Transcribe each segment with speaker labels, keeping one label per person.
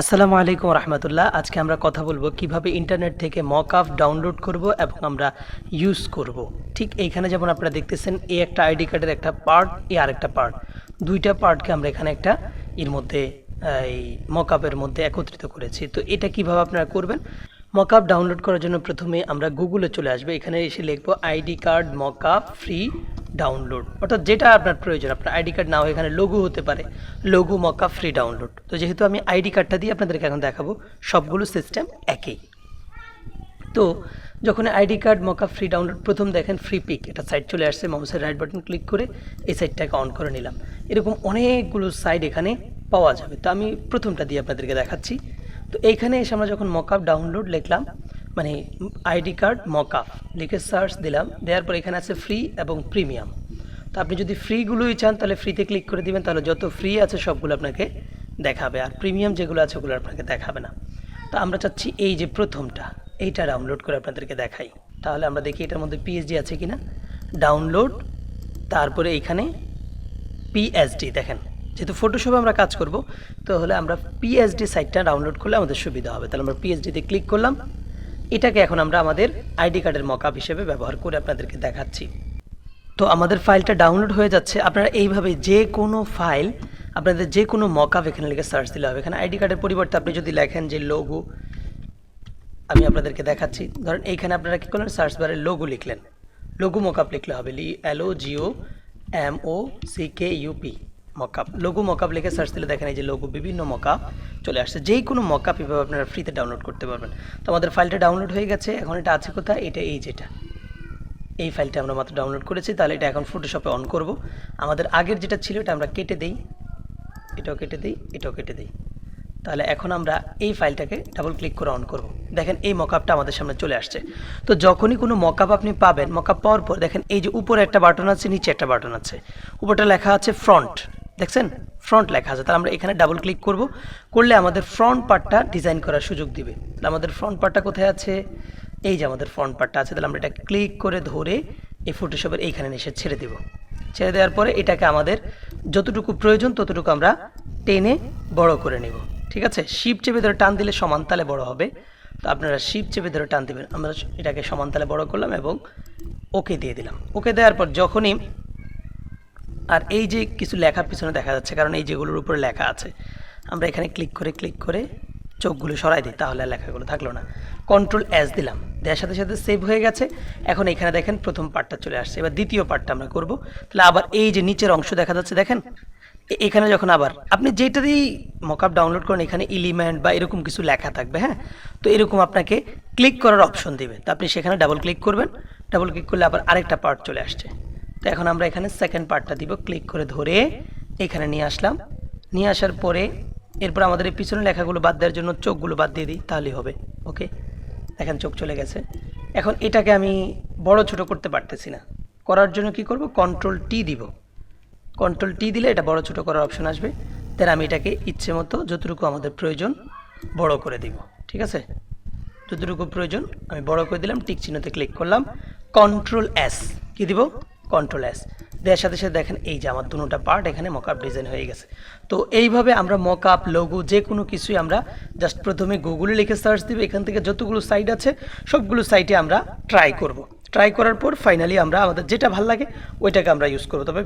Speaker 1: আসসালামু আলাইকুম রহমতুল্লাহ। আজকে আমরা কথা বলবো কিভাবে ইন্টারনেট থেকে মকআপ ডাউনলোড করব এবং আমরা ইউজ করব। ঠিক এইখানে যেমন আপনারা দেখতেছেন, এই একটা আইডি কার্ডের একটা পার্ট, এই আরেকটা পার্ট, দুইটা পার্টকে আমরা এখানে একটা এর মধ্যে এই মকআপের মধ্যে একত্রিত করেছি। তো এটা কিভাবে আপনারা করবেন? মকআপ ডাউনলোড করার জন্য প্রথমে আমরা গুগলে চলে আসবে, এখানে এসে লিখবো ID card mockup free download, অর্থাৎ যেটা আপনার প্রয়োজন। আপনার আইডি কার্ড নাও, এখানে লোগো হতে পারে, লোগো মকআপ ফ্রি ডাউনলোড। তো যেহেতু আমি আইডি কার্ডটা দিয়ে আপনাদেরকে এখন দেখাবো, সবগুলো সিস্টেম একই। তো যখন ID card mockup free download প্রথম দেখেন ফ্রি পিক এটা সাইট চলে আসছে, মাউসের রাইট বাটন ক্লিক করে এই সাইটটাকে অন করে নিলাম। এরকম অনেকগুলো সাইট এখানে পাওয়া যাবে, তো আমি প্রথমটা দিয়ে আপনাদেরকে দেখাচ্ছি। তো এইখানে এসে আমরা যখন মকআপ ডাউনলোড লিখলাম, মানে আইডি কার্ড মকআপ লিখে সার্চ দিলাম, দেওয়ার পর এখানে আছে ফ্রি এবং প্রিমিয়াম। তো আপনি যদি ফ্রিগুলোই চান তাহলে ফ্রিতে ক্লিক করে দিবেন, তাহলে যত ফ্রি আছে সবগুলো আপনাকে দেখাবে, আর প্রিমিয়াম যেগুলো আছে ওগুলো আপনাকে দেখাবে না। তো আমরা চাচ্ছি এই যে প্রথমটা, এইটা ডাউনলোড করে আপনাদেরকে দেখাই। তাহলে আমরা দেখি এটার মধ্যে পিএইচডি আছে কিনা। ডাউনলোড, তারপরে এইখানে পিএইচডি দেখেন, যেহেতু ফটোশপে আমরা কাজ করব, তাহলে আমরা পিএইচডি সাইটটা ডাউনলোড করলে আমাদের সুবিধা হবে। তাহলে আমরা পিএইচডিতে ক্লিক করলাম। এটাকে এখন আমরা আমাদের আইডি কার্ডের মকআপ হিসেবে ব্যবহার করে আপনাদেরকে দেখাচ্ছি। তো আমাদের ফাইলটা ডাউনলোড হয়ে যাচ্ছে। আপনারা এইভাবে যে কোনো ফাইল, আপনাদের যে কোনো মকআপ এখানে লিখে সার্চ দিলে হবে। এখানে আইডি কার্ডের পরিবর্তে আপনি যদি লেখেন যে লোগো, আমি আপনাদেরকে দেখাচ্ছি। ধরেন এইখানে আপনারা কী করলেন, সার্চ বারে লোগো লিখলেন, লোগো মকআপ লিখলে হবে, LOGO MOCKUP mockup. Logo mockup লিখে সার্চ দিলে দেখেন এই যে লোগো বিভিন্ন মকআপ চলে আসছে। যেই কোনো মকআপ এভাবে আপনারা ফ্রিতে ডাউনলোড করতে পারবেন। তো আমাদের ফাইলটা ডাউনলোড হয়ে গেছে। এখন এটা আছে কোথায়? এটা এই যেটা, এই ফাইলটা আমরা মাত্র ডাউনলোড করেছি। তাহলে এটা এখন ফটোশপে অন করব। আমাদের আগের যেটা ছিল এটা আমরা কেটে দেই, এটাও কেটে দিই, এটাও কেটে দিই। তাহলে এখন আমরা এই ফাইলটাকে ডাবল ক্লিক করে অন করব। দেখেন এই মকআপটা আমাদের সামনে চলে আসছে। তো যখনই কোনো মকআপ আপনি পাবেন, মকআপ পাওয়ার পর দেখেন এই যে উপরে একটা বাটন আছে, নিচে একটা বাটন আছে, উপরটা লেখা আছে ফ্রন্ট, দেখছেন ফ্রন্ট লেখা আছে। তাহলে আমরা এখানে ডাবল ক্লিক করব, করলে আমাদের ফ্রন্ট পার্টটা ডিজাইন করার সুযোগ দিবে। তাহলে আমাদের ফ্রন্ট পার্টটা কোথায় আছে? এই যে আমাদের ফ্রন্ট পার্টটা আছে। তাহলে আমরা এটা ক্লিক করে ধরে এই ফটোশপের এইখানে এসে ছেড়ে দেব। ছেড়ে দেওয়ার পরে এটাকে আমাদের যতটুকু প্রয়োজন ততটুকু আমরা টেনে বড় করে নেব। ঠিক আছে, শিপ চেপে ধরে টান দিলে সমান তালে বড় হবে। তো আপনারা শিপ চেপে ধরে টান দেবেন। আমরা এটাকে সমান তালে বড় করলাম এবং ওকে দিয়ে দিলাম। ওকে দেওয়ার পর যখনই, আর এই যে কিছু লেখা পিছনে দেখা যাচ্ছে, কারণ এই যেগুলোর উপরে লেখা আছে, আমরা এখানে ক্লিক করে চোখগুলো সরাই দিই, তাহলে লেখাগুলো থাকলো না। Ctrl+S দিলাম, দেওয়ার সাথে সাথে সেভ হয়ে গেছে। এখন এখানে দেখেন প্রথম পার্টটা চলে আসছে। এবার দ্বিতীয় পার্টটা আমরা করব। তাহলে আবার এই যে নিচের অংশ দেখা যাচ্ছে, দেখেন এখানে যখন আবার আপনি যেটা দিয়েই মকআপ ডাউনলোড করেন, এখানে এলিমেন্ট বা এরকম কিছু লেখা থাকবে। হ্যাঁ, তো এরকম আপনাকে ক্লিক করার অপশন দিবে। তো আপনি সেখানে ডাবল ক্লিক করবেন, ডাবল ক্লিক করলে আবার আরেকটা পার্ট চলে আসছে। তো এখন আমরা এখানে সেকেন্ড পার্টটা দিব, ক্লিক করে ধরে এখানে নিয়ে আসলাম। নিয়ে আসার পরে এরপর আমাদের এই পিছনে লেখাগুলো বাদ দেওয়ার জন্য চোখগুলো বাদ দিয়ে দিই, তাহলেই হবে। ওকে, দেখেন চোখ চলে গেছে। এখন এটাকে আমি বড় ছোট করতে পারতেছি না, করার জন্য কি করব? Ctrl+T দিব। Ctrl+T দিলে এটা বড় ছোট করার অপশন আসবে। তাহলে আমি এটাকে ইচ্ছে মতো যতটুকু আমাদের প্রয়োজন বড় করে দিব। ঠিক আছে, যতটুকু প্রয়োজন আমি বড় করে দিলাম, টিক চিহ্নতে ক্লিক করলাম, Ctrl+S কি দিব? Ctrl+S দেওয়ার সাথে সাথে দেখেন এই যে আমার দুটোটা পার্ট এখানে মকআপ ডিজাইন হয়ে গেছে। তো এইভাবে আমরা মকআপ, লোগো যে কোনো কিছুই আমরা জাস্ট প্রথমে গুগলে লিখে সার্চ দিব, এখান থেকে যতগুলো সাইট আছে সবগুলো সাইটে আমরা ট্রাই করব। ট্রাই করার পর ফাইনালি আমরা আমাদের যেটা ভালো লাগে ওইটাকে আমরা ইউজ করব। তবে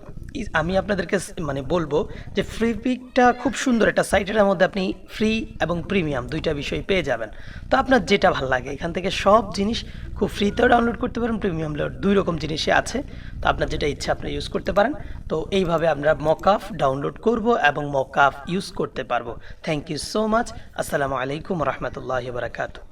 Speaker 1: আমি আপনাদেরকে মানে বলবো যে ফ্রি পিকটা খুব সুন্দর একটা সাইট, এটার মধ্যে আপনি ফ্রি এবং প্রিমিয়াম দুইটা বিষয় পেয়ে যাবেন। তো আপনার যেটা ভালো লাগে এখান থেকে সব জিনিস খুব ফ্রিতেও ডাউনলোড করতে পারেন, প্রিমিয়াম দুই রকম জিনিসই আছে। তো আপনার যেটা ইচ্ছা আপনি ইউজ করতে পারেন। তো এইভাবে আমরা মকআপ ডাউনলোড করব এবং মকআপ ইউজ করতে পারবো। Thank you so much. আসসালামু আলাইকুম রহমতুল্লাহি ওয়া বারাকাতুহু।